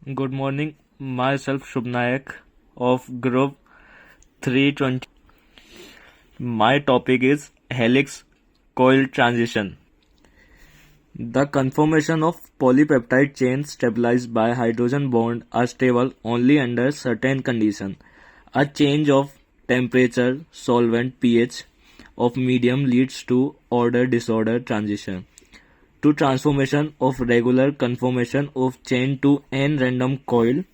Good morning, myself Shubh Nayak of Group 320. My topic is Helix-Coil transition. The conformation of polypeptide chains stabilized by hydrogen bond are stable only under certain conditions. A change of temperature, solvent, pH of medium leads to order-disorder transition. To transformation of regular conformation of chain to n-random coil.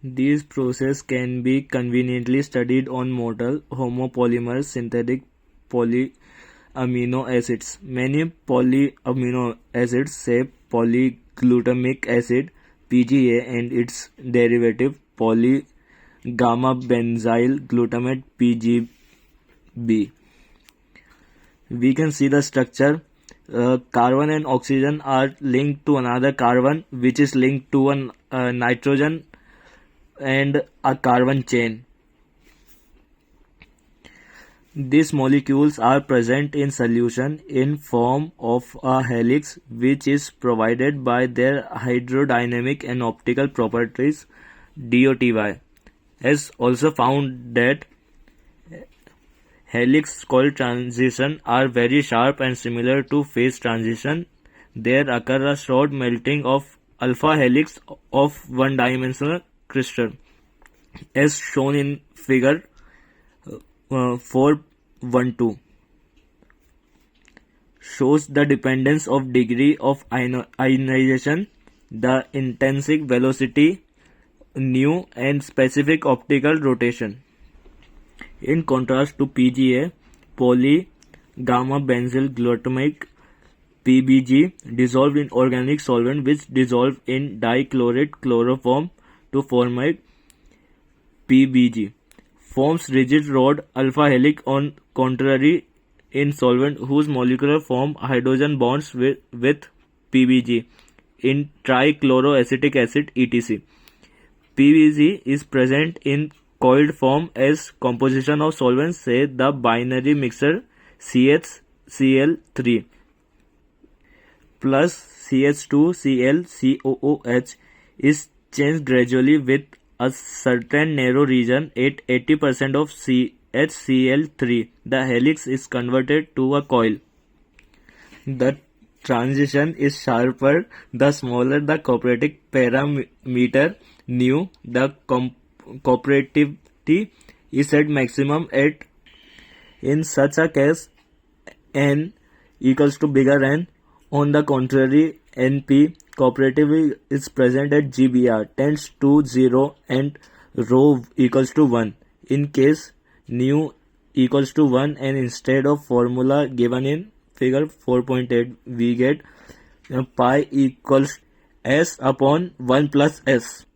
These processes can be conveniently studied on model homopolymers synthetic polyamino acids. Many polyamino acids, say polyglutamic acid (PGA) and its derivative polygamma-benzyl glutamate (PGB). We can see the structure. Carbon and oxygen are linked to another carbon, which is linked to a nitrogen and a carbon chain. These molecules are present in solution in form of a helix, which is provided by their hydrodynamic and optical properties. DOTY has also found that Helix-Coil transitions are very sharp and similar to phase transition. There occurs a short melting of alpha helix of one-dimensional crystal, as shown in figure 412. Shows the dependence of degree of ionization, the intrinsic velocity nu, and specific optical rotation. In contrast to PGA, polygamma-benzyl glutamate (PBG) dissolved in organic solvent which dissolve in dichlorate chloroform to form a PBG. Forms rigid rod alpha helix on contrary in solvent whose molecular form hydrogen bonds with PBG in trichloroacetic acid etc. PBG is present in coiled form as composition of solvents, say the binary mixture CHCl3 plus CH2Cl COOH is changed gradually with a certain narrow region at 80% of CHCl3. The helix is converted to a coil. The transition is sharper the smaller the cooperative parameter nu. The cooperativity is at maximum at, in such a case, n equals to bigger n. On the contrary, NP cooperativity is present at GBR tends to 0 and rho equals to 1. In case nu equals to 1 and instead of formula given in figure 4.8 we get pi equals S upon 1 plus S.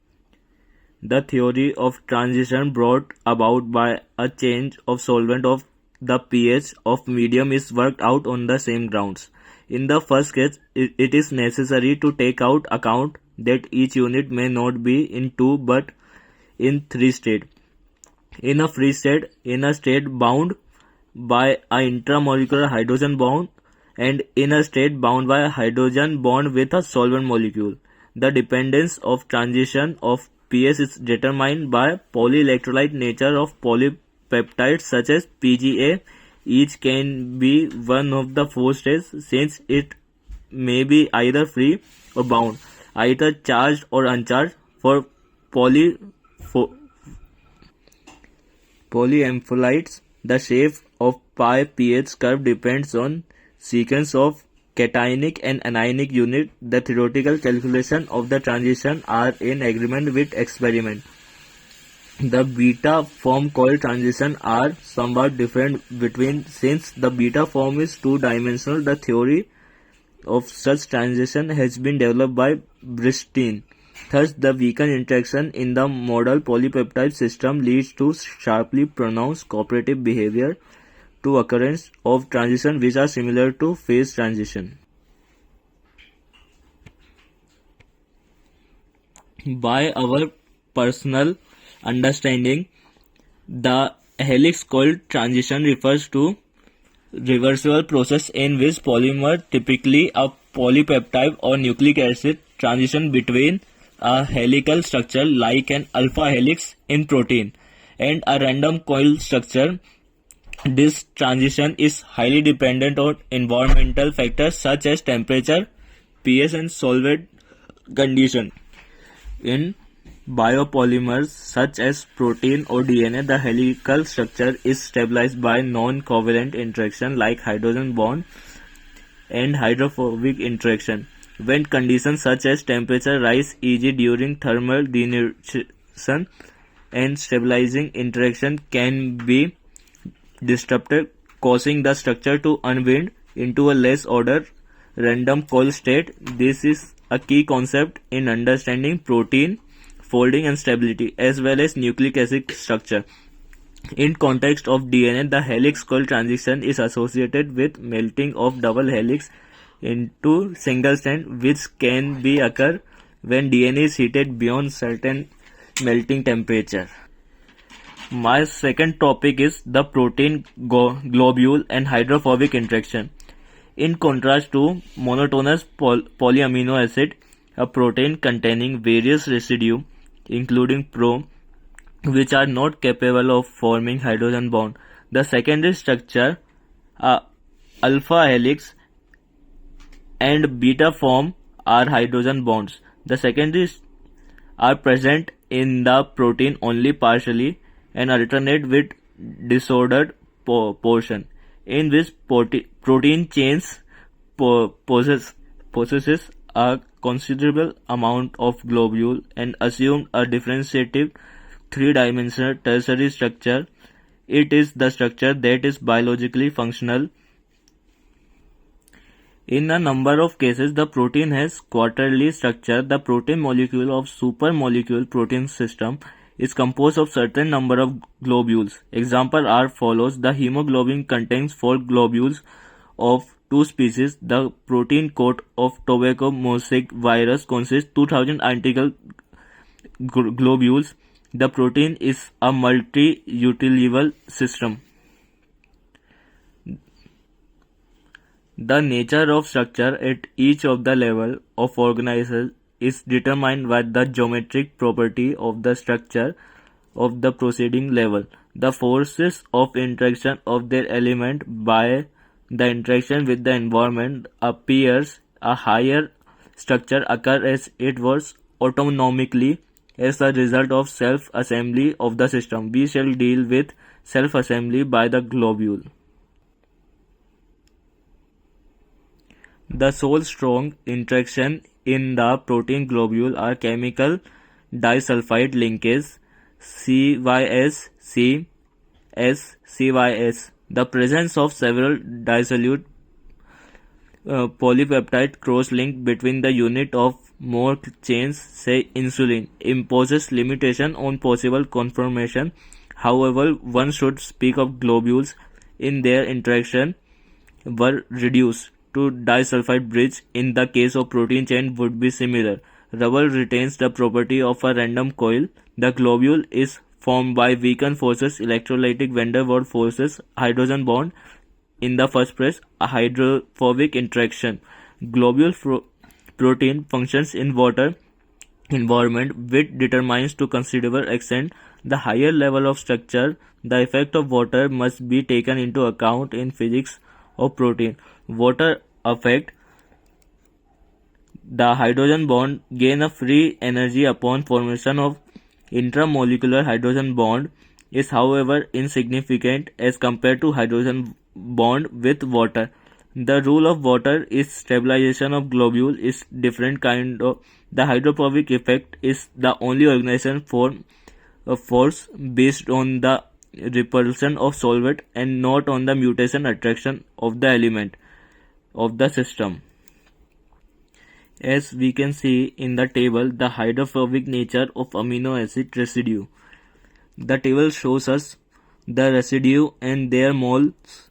The theory of transition brought about by a change of solvent of the pH of medium is worked out on the same grounds. In the first case, it is necessary to take out account that each unit may not be in 2 but in 3 states. In a free state, in a state bound by a intramolecular hydrogen bond, and in a state bound by a hydrogen bond with a solvent molecule. The dependence of transition of pH is determined by polyelectrolyte nature of polypeptides such as PGA. Each can be one of the 4 states since it may be either free or bound, either charged or uncharged. For polyampholytes, the shape of pi pH curve depends on sequence of cationic and anionic unit. The theoretical calculation of the transition are in agreement with experiment. The beta form coil transition are somewhat different between, since the beta form is 2-dimensional. The theory of such transition has been developed by Bristin. Thus, the weakened interaction in the model polypeptide system leads to sharply pronounced cooperative behavior to occurrence of transition which are similar to phase transition. By our personal understanding, the Helix-Coil transition refers to reversible process in which polymer, typically a polypeptide or nucleic acid, transition between a helical structure like an alpha helix in protein and a random coil structure. This transition is highly dependent on environmental factors such as temperature, pH and solvent condition. In biopolymers such as protein or DNA, the helical structure is stabilized by non-covalent interaction like hydrogen bond and hydrophobic interaction. When conditions such as temperature rise, e.g. during thermal denaturation, and stabilizing interaction can be disrupted, causing the structure to unwind into a less ordered random coil state. This is a key concept in understanding protein folding and stability, as well as nucleic acid structure. In context of DNA, the helix-coil transition is associated with melting of double helix into single strand, which can be occur when DNA is heated beyond certain melting temperature. My second topic is the protein globule and hydrophobic interaction. In contrast to monotonous polyamino acid, a protein containing various residues, including pro, which are not capable of forming hydrogen bond. The secondary structure, alpha helix and beta form, are hydrogen bonds. The secondaries are present in the protein only partially and alternate with disordered portion, in which protein chains possesses a considerable amount of globule and assumed a differentiative three-dimensional tertiary structure. It is the structure that is biologically functional. In a number of cases, the protein has quaterly structure. The protein molecule of supermolecule protein system is composed of certain number of globules. Example are follows. The hemoglobin contains 4 globules of 2 species. The protein coat of tobacco mosaic virus consists 2000 identical globules. The protein is a multi-utilable system. The nature of structure at each of the level of organism is determined by the geometric property of the structure of the preceding level. The forces of interaction of their element by the interaction with the environment appears a higher structure occur as it was autonomically as a result of self-assembly of the system. We shall deal with self-assembly by the globule. The sole strong interaction in the protein globule are chemical disulfide linkage CYS-C-S-CYS. The presence of several dissolute polypeptide cross-link between the unit of more chains, say insulin, imposes limitation on possible conformation. However, one should speak of globules in their interaction were reduced to disulfide bridge. In the case of protein chain would be similar. Rubber retains the property of a random coil. The globule is formed by weakened forces, electrolytic van der Waals forces, hydrogen bond in the first place, a hydrophobic interaction. Globule protein functions in water environment which determines to considerable extent the higher level of structure. The effect of water must be taken into account in physics of protein. Water affect the hydrogen bond gain a free energy upon formation of intramolecular hydrogen bond is however insignificant as compared to hydrogen bond with water. The rule of water is stabilization of globule is different kind of. The hydrophobic effect is the only organization form of force based on the repulsion of solvent and not on the mutation attraction of the element of the system. As we can see in the table, the hydrophobic nature of amino acid residue. The table shows us the residue and their moles.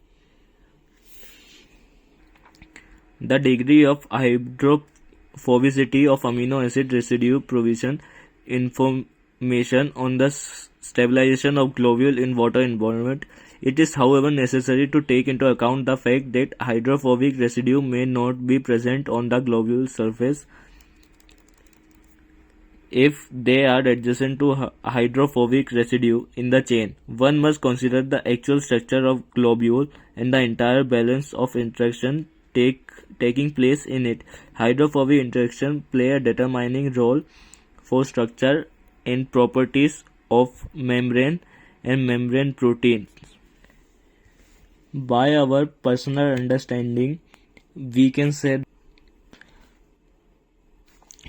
The degree of hydrophobicity of amino acid residue provision information on the stabilization of globule in water environment. It is however necessary to take into account the fact that hydrophobic residue may not be present on the globule surface. if they are adjacent to hydrophobic residue in the chain. One must consider the actual structure of globule and the entire balance of interaction taking place in it. Hydrophobic interaction play a determining role for structure and properties of membrane and membrane proteins. By our personal understanding, we can say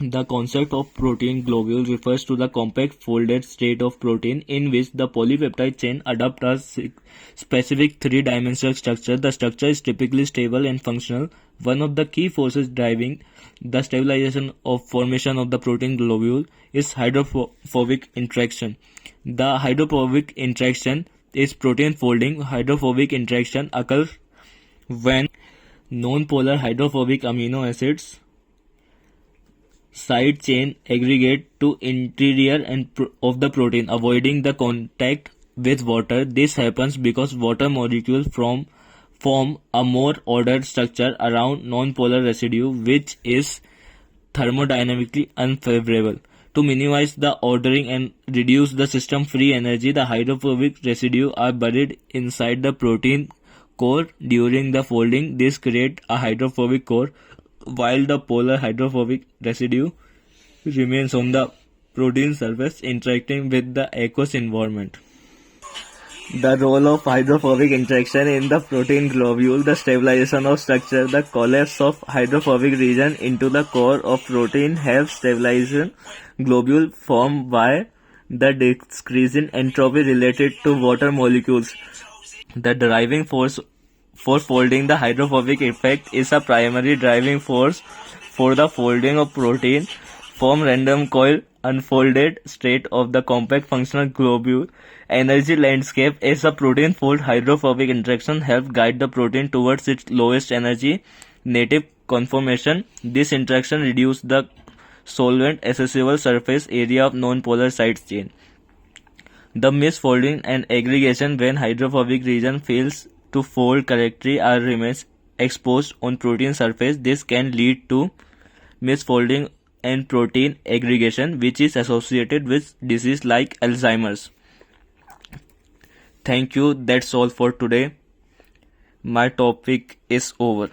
the concept of protein globule refers to the compact folded state of protein in which the polypeptide chain adopts a specific three-dimensional structure. The structure is typically stable and functional. One of the key forces driving the stabilization of formation of the protein globule is hydrophobic interaction. The hydrophobic interaction is protein folding. Hydrophobic interaction occurs when non-polar hydrophobic amino acids side chain aggregate to interior of the protein, avoiding the contact with water. This happens because water molecules form a more ordered structure around non-polar residue, which is thermodynamically unfavorable. To minimize the ordering and reduce the system free energy, the hydrophobic residue are buried inside the protein core during the folding. This creates a hydrophobic core, while the polar hydrophobic residue remains on the protein surface interacting with the aqueous environment. The role of hydrophobic interaction in the protein globule, the stabilization of structure, the collapse of hydrophobic region into the core of protein helps stabilization globule formed by the decrease in entropy related to water molecules. The driving force for folding, the hydrophobic effect is a primary driving force for the folding of protein from random coil unfolded state of the compact functional globule. Energy landscape as a protein fold, hydrophobic interaction help guide the protein towards its lowest energy native conformation. This interaction reduces the solvent accessible surface area of non-polar side chain. The misfolding and aggregation when hydrophobic region fails to fold correctly or remains exposed on protein surface. This can lead to misfolding and protein aggregation, which is associated with disease like Alzheimer's. Thank you. That's all for today. My topic is over.